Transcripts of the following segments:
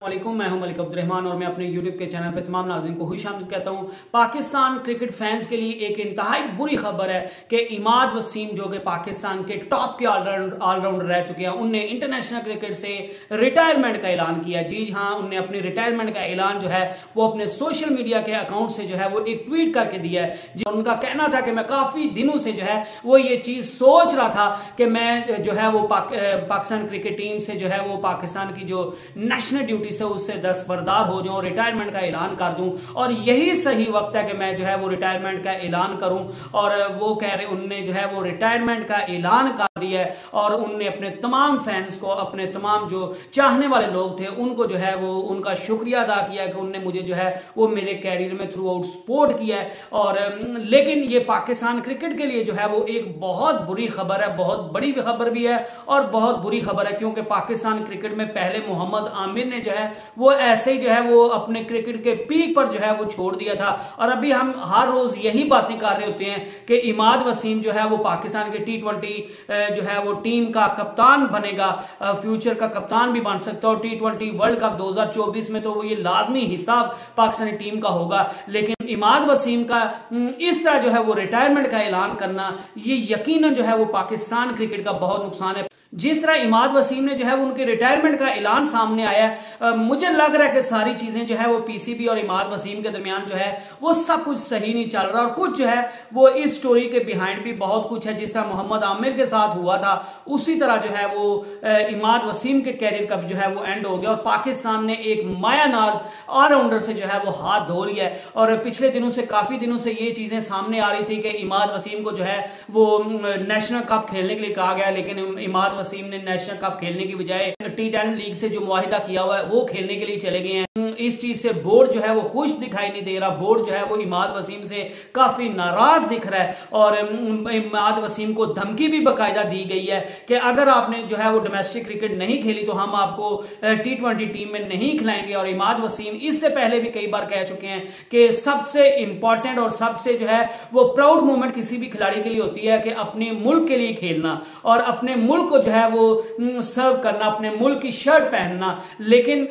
वालेकुम, मैं हूं मलिक अब्दुर्रहमान और मैं अपने YouTube के चैनल पे तमाम नाज़रीन को खुशामदीद कहता हूं। पाकिस्तान क्रिकेट फैंस के लिए एक इंतहाई बुरी खबर है कि इमाद वसीम जो कि पाकिस्तान के टॉप के ऑलराउंडर रह चुके हैं, उनने इंटरनेशनल क्रिकेट से रिटायरमेंट का ऐलान किया। जी हाँ, उनने अपनी रिटायरमेंट का ऐलान जो है वो अपने सोशल मीडिया के अकाउंट से जो है वो एक ट्वीट करके दिया है। जो उनका कहना था कि मैं काफी दिनों से जो है वो ये चीज सोच रहा था कि मैं जो है वो पाकिस्तान क्रिकेट टीम से जो है वो पाकिस्तान की जो नेशनल ड्यूटी से उससे दस्तबरदार हो जाऊं, रिटायरमेंट का ऐलान कर दूं और यही सही वक्त है कि मैं जो है वो रिटायरमेंट का ऐलान करूं। और वो कह रहे उनने जो है वो रिटायरमेंट का ऐलान कर दिया है और उनने अपने तमाम फैंस को, अपने तमाम जो चाहने वाले लोग थे उनको जो है वो उनका शुक्रिया अदा किया कि उनने मुझे जो है वो मेरे कैरियर में थ्रू आउट सपोर्ट किया है। और लेकिन ये पाकिस्तान क्रिकेट के लिए जो है वो एक बहुत बुरी खबर है, बहुत बड़ी खबर भी है और बहुत बुरी खबर है, क्योंकि पाकिस्तान क्रिकेट में पहले मोहम्मद आमिर ने जो है वो ऐसे ही जो है वो अपने क्रिकेट के पीक पर जो है वो छोड़ दिया था। और अभी हम हर रोज यही बातें कर रहे होते हैं कि इमाद वसीम जो है वो पाकिस्तान के T20 जो है वो टीम का कप्तान बनेगा, फ्यूचर का कप्तान भी बन सकता है। T20 वर्ल्ड कप 2024 में तो वो ये लाजमी हिस्सा पाकिस्तानी टीम का होगा। लेकिन इमाद वसीम का इस तरह जो है वो रिटायरमेंट का ऐलान करना, ये यकीनन जो है वो पाकिस्तान क्रिकेट का बहुत नुकसान है। जिस तरह इमाद वसीम ने जो है उनके रिटायरमेंट का ऐलान सामने आया है, मुझे लग रहा है कि सारी चीजें जो है वो पीसीबी और इमाद वसीम के दरमियान जो है वो सब कुछ सही नहीं चल रहा और कुछ जो है वो इस स्टोरी के बिहाइंड भी बहुत कुछ है। जिस तरह मोहम्मद आमिर के साथ हुआ था उसी तरह जो है वो इमाद वसीम के कैरियर का जो है वो एंड हो गया और पाकिस्तान ने एक मायानाज ऑलराउंडर से जो है वो हाथ धो लिया है। और पिछले दिनों से, काफी दिनों से ये चीजें सामने आ रही थी कि इमाद वसीम को जो है वो नेशनल कप खेलने के लिए कहा गया, लेकिन इमाद वसीम ने नेशनल कप खेलने की बजाय T10 लीग से जो मुआहिदा किया हुआ है वो खेलने के लिए चले गए हैं। इस चीज से बोर्ड जो है वो खुश दिखाई नहीं दे रहा। बोर्ड जो है वो इमाद वसीम से काफी नाराज दिख रहा है और इमाद वसीम को धमकी भी बाकायदा दी गई है कि अगर आपने जो है वो डोमेस्टिक क्रिकेट नहीं खेली तो हम आपको T20 टीम में नहीं खिलाएंगे। और इमाद वसीम इससे पहले भी कई बार कह चुके हैं कि सबसे इंपॉर्टेंट और सबसे जो है वो प्राउड मोमेंट किसी भी खिलाड़ी के लिए होती है कि अपने मुल्क के लिए खेलना और अपने मुल्क को जो है वो सर्व करना, अपने मुल्क की शर्ट पहनना। लेकिन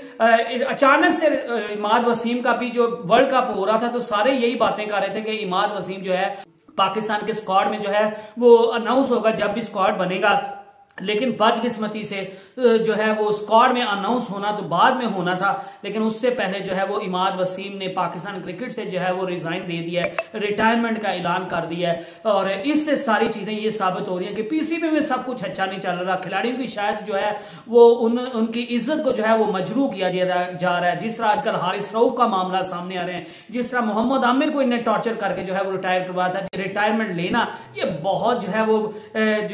अचानक से इमाद वसीम का भी जो वर्ल्ड कप हो रहा था तो सारे यही बातें कर रहे थे कि इमाद वसीम जो है पाकिस्तान के स्क्वाड में जो है वो अनाउंस होगा जब भी स्क्वाड बनेगा। लेकिन बदकिस्मती से जो है वो स्क्वाड में अनाउंस होना तो बाद में होना था, लेकिन उससे पहले जो है वो इमाद वसीम ने पाकिस्तान क्रिकेट से जो है वो रिजाइन दे दिया है, रिटायरमेंट का ऐलान कर दिया है। और इससे सारी चीजें ये साबित हो रही है कि पीसीबी में सब कुछ अच्छा नहीं चल रहा। खिलाड़ियों की शायद जो है वो उनकी इज्जत को जो है वो मजरू किया जा रहा है। जिस तरह आजकल हारिस रऊफ का मामला सामने आ रहे हैं, जिस तरह मोहम्मद आमिर को इन्हें टॉर्चर करके जो है वो रिटायर करवाया था। रिटायरमेंट लेना ये बहुत जो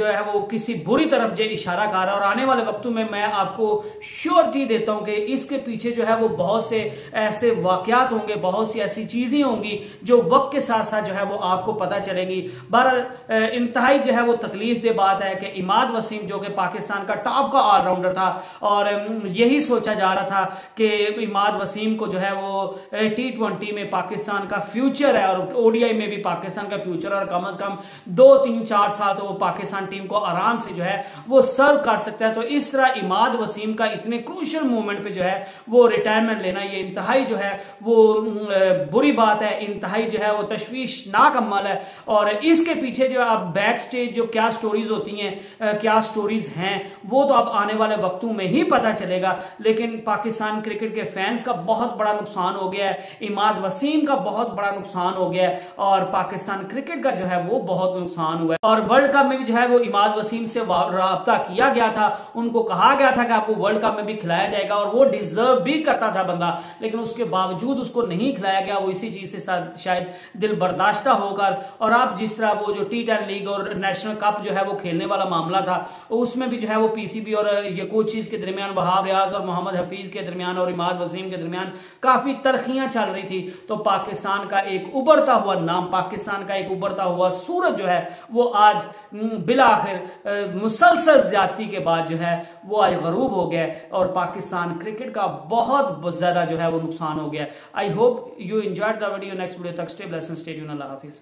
है वो किसी बुरी तरफ जो इशारा कर रहा है और आने वाले वक्तों में मैं आपको श्योरिटी देता हूं कि इसके पीछे जो है वो बहुत से ऐसे वाकयात होंगे, बहुत सी ऐसी चीजें होंगी जो वक्त के साथ साथ जो है वो आपको पता चलेगी। बहरहाल इंतहाई जो है वो तकलीफ दे बात है कि इमाद वसीम जो कि पाकिस्तान का टॉप का ऑलराउंडर था और यही सोचा जा रहा था कि इमाद वसीम को जो है वो T20 में पाकिस्तान का फ्यूचर है और ODI में भी पाकिस्तान का फ्यूचर और कम से कम 2-3-4 साल तो वो पाकिस्तान टीम को आराम से जो है वो सर्व कर सकता है। तो इस तरह इमाद वसीम का इतने क्रूशियल मोमेंट पे जो है वो रिटायरमेंट लेना ये इंतहाई जो है वो बुरी बात है, इंतहाई जो है वो तशवीशनाक अमल है। और इसके पीछे जो अब बैक स्टेज जो क्या स्टोरीज होती हैं, क्या स्टोरीज हैं, वो तो अब आने वाले वक्तों में ही पता चलेगा। लेकिन पाकिस्तान क्रिकेट के फैंस का बहुत बड़ा नुकसान हो गया है, इमाद वसीम का बहुत बड़ा नुकसान हो गया है और पाकिस्तान क्रिकेट का जो है वो बहुत नुकसान हुआ है। और वर्ल्ड कप में भी जो है वो इमाद वसीम से राब्ता किया गया था, उनको कहा गया था कि आपको वर्ल्ड कप में भी खिलाया जाएगा और वो डिजर्व भी करता था बंदा, लेकिन उसके बावजूद उसको नहीं खिलाया गया। वो इसी चीज से शायद दिल बर्दाश्ता होकर और आप जिस तरह वो जो T10 लीग और नेशनल कप जो है वो खेलने वाला मामला था उसमें भी जो है वो पीसीबी और ये कोचेस के दरमियान, वहाब रियाज और मोहम्मद हफीज के दरमियान और इमाद वसीम के दरमियान काफी तलखियां चल रही थी। तो पाकिस्तान का एक उभरता हुआ नाम, पाकिस्तान का एक उभरता हुआ सूरज जो है वो आज बिलाखिर मुसलसल ज्यादती के बाद जो है वो आज गरूब हो गया और पाकिस्तान क्रिकेट का बहुत ज्यादा जो है वो नुकसान हो गया। I hope you enjoyed the video. Next video तक stay blessed and stay tuned. अल्लाह हाफिज।